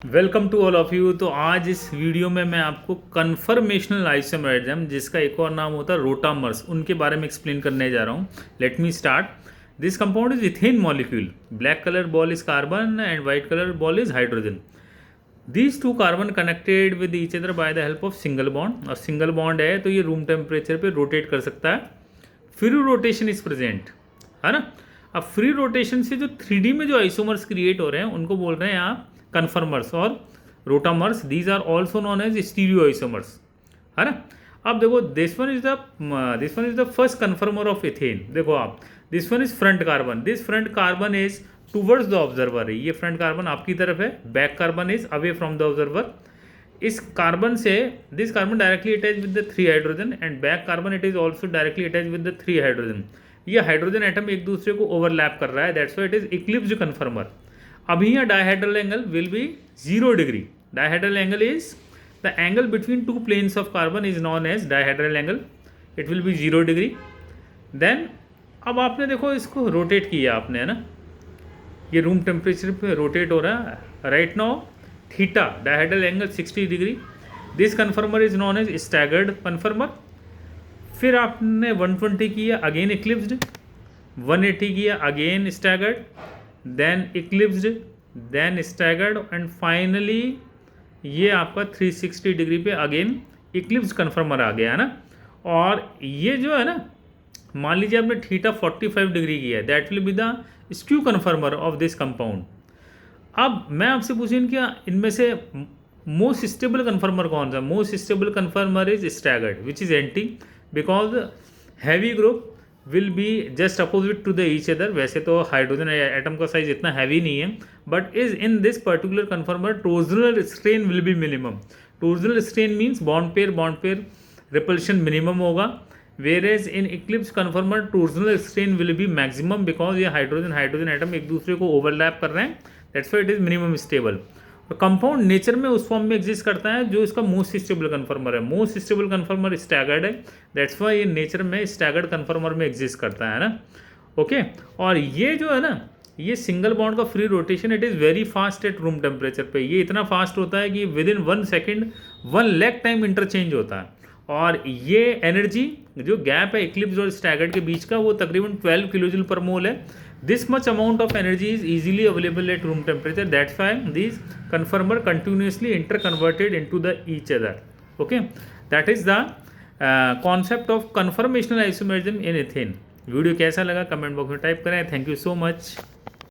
Welcome to all of you. तो आज इस वीडियो में मैं आपको कन्फर्मेशनल आइसोमरिज्म, जिसका एक और नाम होता है रोटामर्स, उनके बारे में एक्सप्लेन करने जा रहा हूँ। Let me start. This compound is ethane molecule. Black colour ball is carbon and white colour ball is hydrogen. These two carbon connected with each other by the help of single bond. और single bond है तो ये room temperature पे rotate कर सकता है। Free rotation is present, है ना। अब फ्री रोटेशन से जो 3D में जो आइसोमर्स क्रिएट हो रहे हैं उनको बोल रहे हैं आप कन्फर्मर्स और rotamers. These are also known as stereo isomers, है ना। अब देखो this one is the first conformer of ethane. देखो आप, this one is front carbon. This front carbon is towards the observer. ये फ्रंट कार्बन आपकी तरफ है, back carbon is away from the observer. इस कार्बन से this carbon directly attach with the 3 hydrogen and back carbon it is also directly attach with the 3 hydrogen. ये hydrogen atom एक दूसरे को ओवरलैप कर रहा है, that's why it is eclipsed conformer. अभी यहाँ dihedral angle will be 0 degree. Dihedral angle is the angle between 2 planes of carbon is known as dihedral angle. It will be 0 degree. Then अब आपने देखो इसको rotate किया आपने, है ना। ये रूम टेम्परेचर पे रोटेट हो रहा है। Right now theta dihedral angle 60 degree. This conformer is known as staggered conformer. फिर आपने 120 किया, अगेन इक्लिप्स्ड। 180 किया, again staggered, then eclipsed, then staggered and finally ये आपका 360 डिग्री पे अगेन इक्लिप्स कन्फर्मर आ गया, है ना। और ये जो है ना, मान लीजिए आपने थीटा 45 डिग्री किया है, that will be the skew कन्फर्मर of this compound. अब मैं आपसे पूछूँ कि इनमें से मोस्ट स्टेबल कन्फर्मर कौन सा? Most stable conformer is staggered which is anti, because heavy group will be just opposite to the each other. वैसे तो हाइड्रोजन एटम का साइज इतना हैवी नहीं है, but is in this particular conformer torsional strain will be minimum. Torsional strain means bond pair repulsion minimum होगा, whereas in eclipse conformer torsional strain will be maximum, because ये hydrogen atom एक दूसरे को overlap कर रहे हैं, that's why it is minimum stable. Compound nature में उस फॉर्म में एग्जिस्ट करता है जो इसका मोस्ट स्टेबल कन्फर्मर है। मोस्ट स्टेबल कन्फर्मर स्टैगर्ड है, दैट्स वाई ये नेचर में स्टैगर्ड कन्फर्मर में एग्जिस्ट करता है ना। ओके और ये जो है ना, ये सिंगल बॉन्ड का free rotation it is very fast at room temperature पे। ये इतना फास्ट होता है कि with in 1 second 1 lakh time interchange होता है। और ये एनर्जी जो गैप है इक्लिप्स और स्टैगर्ड के बीच का, वो तकरीबन 12 किलोजूल पर मोल है। This much amount of energy is easily available at room temperature. That's why these conformer continuously interconverted into the each other. Okay, that is the concept of conformational isomerism in ethane. Video कैसा लगा comment box में type करें। Thank you so much.